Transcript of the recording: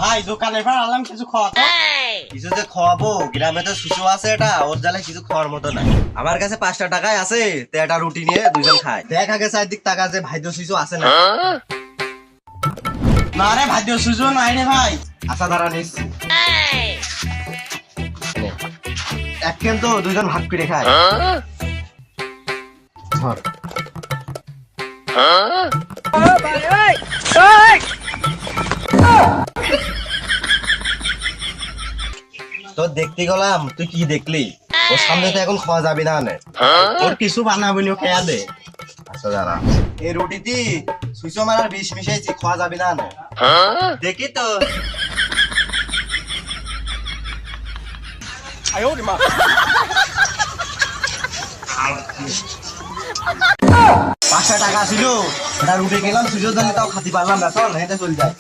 ভাই দোকানে ভাড়া আনলাম কিছু খাওয়া তো। কিছু যে খাওয়াবো, গ্রামে তো শিশু আছে, এটা ওর জ্বালে কিছু খাওয়ার মতো নাই। আমার কাছে 5টা টাকায় আছে, তো একটা রুটি নিয়ে দুজন খায়। দেখ আগে চারদিক টাকা যে ভাইদ্য শিশু আছে না। না রে ভাই সুযোগ নাই রে ভাই। আশা দ্বারা নিচ্ছি এক কেন তো দুজন ভাগ করে খায়। ধর। তো দেখতে গেলাম, তুই কি দেখলি? ওর সামনে তো এখন খাওয়া যাবে না। ওর কিছু বানাবনি ও খেয়া দে। আচ্ছা দাঁড়া, এই রুটিতে সুইচো মারার বিষ মিশাইছি, খাওয়া যাবে না। দেখি তো। 5টা টাকা ছিল, এটা রুটে গেলাম, সুইচের জন্য তাও খাতে পারলাম না। চল হেঁটে চলে যায়।